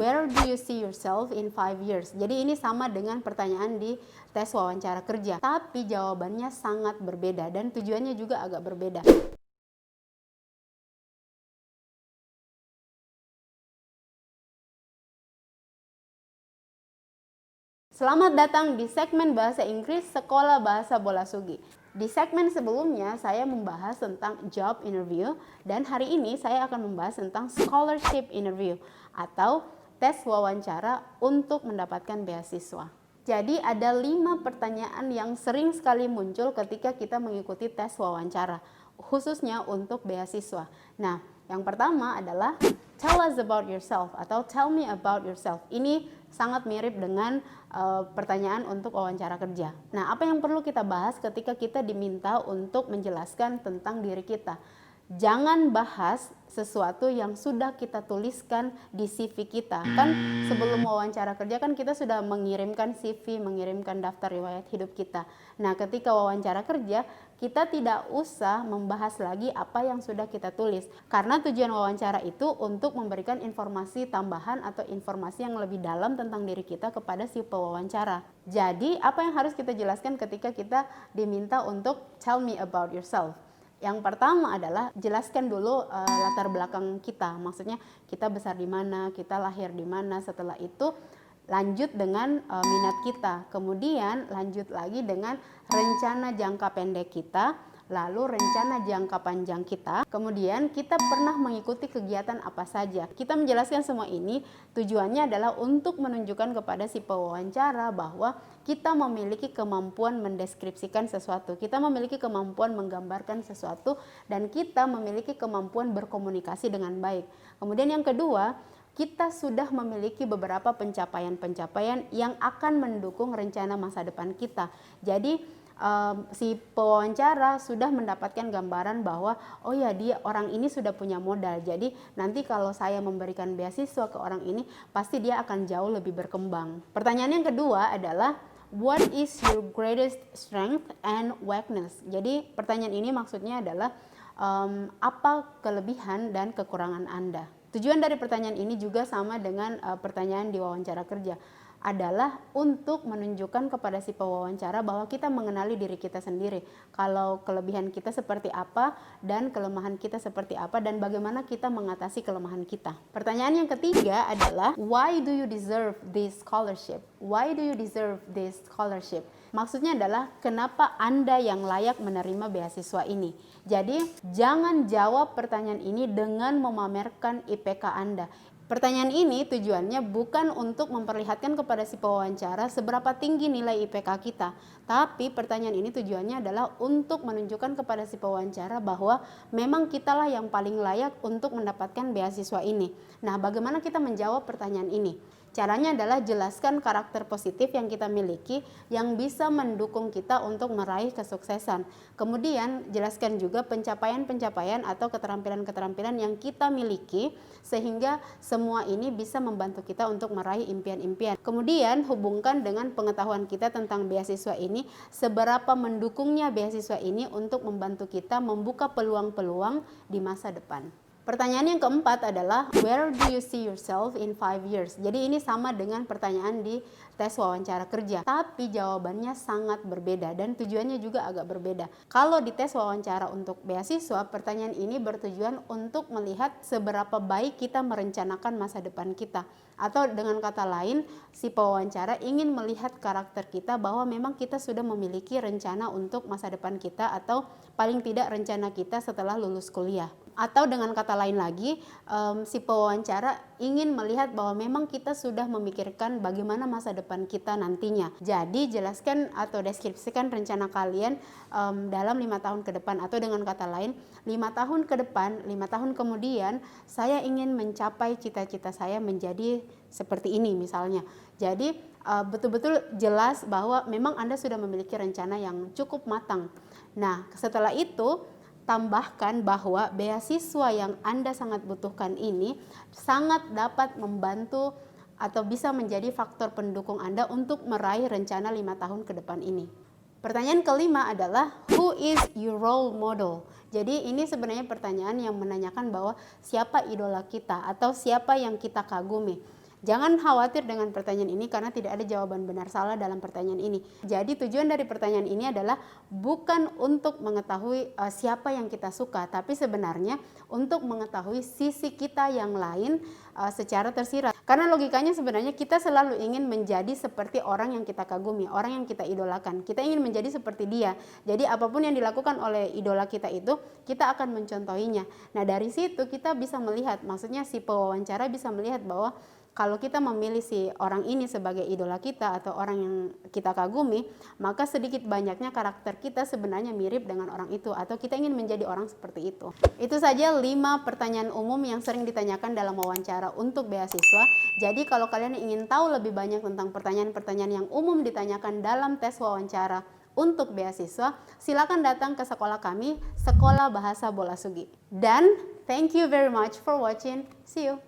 where do you see yourself in 5 years? Jadi ini sama dengan pertanyaan di tes wawancara kerja, tapi jawabannya sangat berbeda dan tujuannya juga agak berbeda. Selamat datang di segmen Bahasa Inggris Sekolah Bahasa Bola Sugi. Di segmen sebelumnya saya membahas tentang job interview dan hari ini saya akan membahas tentang scholarship interview atau tes wawancara untuk mendapatkan beasiswa. Jadi ada 5 pertanyaan yang sering sekali muncul ketika kita mengikuti tes wawancara, khususnya untuk beasiswa. Nah, yang pertama adalah tell us about yourself atau tell me about yourself. Ini sangat mirip dengan pertanyaan untuk wawancara kerja. Nah, apa yang perlu kita bahas ketika kita diminta untuk menjelaskan tentang diri kita? Jangan bahas sesuatu yang sudah kita tuliskan di CV kita. Kan sebelum wawancara kerja kan kita sudah mengirimkan CV, mengirimkan daftar riwayat hidup kita. Nah, ketika wawancara kerja, kita tidak usah membahas lagi apa yang sudah kita tulis. Karena tujuan wawancara itu untuk memberikan informasi tambahan atau informasi yang lebih dalam tentang diri kita kepada si pewawancara. Jadi, apa yang harus kita jelaskan ketika kita diminta untuk tell me about yourself? Yang pertama adalah jelaskan dulu latar belakang kita, maksudnya kita besar di mana, kita lahir di mana. Setelah itu lanjut dengan minat kita, kemudian lanjut lagi dengan rencana jangka pendek kita, lalu rencana jangka panjang kita, kemudian kita pernah mengikuti kegiatan apa saja. Kita menjelaskan semua ini tujuannya adalah untuk menunjukkan kepada si pewawancara bahwa kita memiliki kemampuan mendeskripsikan sesuatu, kita memiliki kemampuan menggambarkan sesuatu, dan kita memiliki kemampuan berkomunikasi dengan baik. Kemudian yang kedua, kita sudah memiliki beberapa pencapaian-pencapaian yang akan mendukung rencana masa depan kita. Jadi si pewawancara sudah mendapatkan gambaran bahwa oh ya, dia orang ini sudah punya modal, jadi nanti kalau saya memberikan beasiswa ke orang ini pasti dia akan jauh lebih berkembang. Pertanyaan yang kedua adalah what is your greatest strength and weakness? Jadi pertanyaan ini maksudnya adalah apa kelebihan dan kekurangan Anda. Tujuan dari pertanyaan ini juga sama dengan pertanyaan di wawancara kerja, adalah untuk menunjukkan kepada si pewawancara bahwa kita mengenali diri kita sendiri. Kalau kelebihan kita seperti apa dan kelemahan kita seperti apa dan bagaimana kita mengatasi kelemahan kita. Pertanyaan yang ketiga adalah why do you deserve this scholarship? Why do you deserve this scholarship? Maksudnya adalah kenapa Anda yang layak menerima beasiswa ini. Jadi jangan jawab pertanyaan ini dengan memamerkan IPK Anda. Pertanyaan ini tujuannya bukan untuk memperlihatkan kepada si pewawancara seberapa tinggi nilai IPK kita, tapi pertanyaan ini tujuannya adalah untuk menunjukkan kepada si pewawancara bahwa memang kitalah yang paling layak untuk mendapatkan beasiswa ini. Nah, bagaimana kita menjawab pertanyaan ini? Caranya adalah jelaskan karakter positif yang kita miliki yang bisa mendukung kita untuk meraih kesuksesan. Kemudian jelaskan juga pencapaian-pencapaian atau keterampilan-keterampilan yang kita miliki sehingga semua ini bisa membantu kita untuk meraih impian-impian. Kemudian hubungkan dengan pengetahuan kita tentang beasiswa ini, seberapa mendukungnya beasiswa ini untuk membantu kita membuka peluang-peluang di masa depan. Pertanyaan yang keempat adalah where do you see yourself in 5 years? Jadi ini sama dengan pertanyaan di tes wawancara kerja, tapi jawabannya sangat berbeda dan tujuannya juga agak berbeda. Kalau di tes wawancara untuk beasiswa, pertanyaan ini bertujuan untuk melihat seberapa baik kita merencanakan masa depan kita. Atau dengan kata lain, si pewawancara ingin melihat karakter kita bahwa memang kita sudah memiliki rencana untuk masa depan kita atau paling tidak rencana kita setelah lulus kuliah. Atau dengan kata lain lagi, si pewawancara ingin melihat bahwa memang kita sudah memikirkan bagaimana masa depan kita nantinya. Jadi jelaskan atau deskripsikan rencana kalian dalam 5 tahun ke depan. Atau dengan kata lain, 5 tahun ke depan, 5 tahun kemudian saya ingin mencapai cita-cita saya menjadi seperti ini misalnya. Jadi betul-betul jelas bahwa memang Anda sudah memiliki rencana yang cukup matang. Nah, setelah itu tambahkan bahwa beasiswa yang Anda sangat butuhkan ini sangat dapat membantu atau bisa menjadi faktor pendukung Anda untuk meraih rencana 5 tahun ke depan ini. Pertanyaan kelima adalah who is your role model? Jadi ini sebenarnya pertanyaan yang menanyakan bahwa siapa idola kita atau siapa yang kita kagumi. Jangan khawatir dengan pertanyaan ini karena tidak ada jawaban benar salah dalam pertanyaan ini. Jadi tujuan dari pertanyaan ini adalah bukan untuk mengetahui siapa yang kita suka, tapi sebenarnya untuk mengetahui sisi kita yang lain secara tersirat. Karena logikanya sebenarnya kita selalu ingin menjadi seperti orang yang kita kagumi, orang yang kita idolakan. Kita ingin menjadi seperti dia. Jadi apapun yang dilakukan oleh idola kita itu, kita akan mencontohinya. Nah dari situ kita bisa melihat, maksudnya si pewawancara bisa melihat bahwa kalau kita memilih si orang ini sebagai idola kita atau orang yang kita kagumi, maka sedikit banyaknya karakter kita sebenarnya mirip dengan orang itu atau kita ingin menjadi orang seperti itu. Itu saja 5 pertanyaan umum yang sering ditanyakan dalam wawancara untuk beasiswa. Jadi kalau kalian ingin tahu lebih banyak tentang pertanyaan-pertanyaan yang umum ditanyakan dalam tes wawancara untuk beasiswa, silakan datang ke sekolah kami, Sekolah Bahasa Bola Sugi. Dan thank you very much for watching. See you.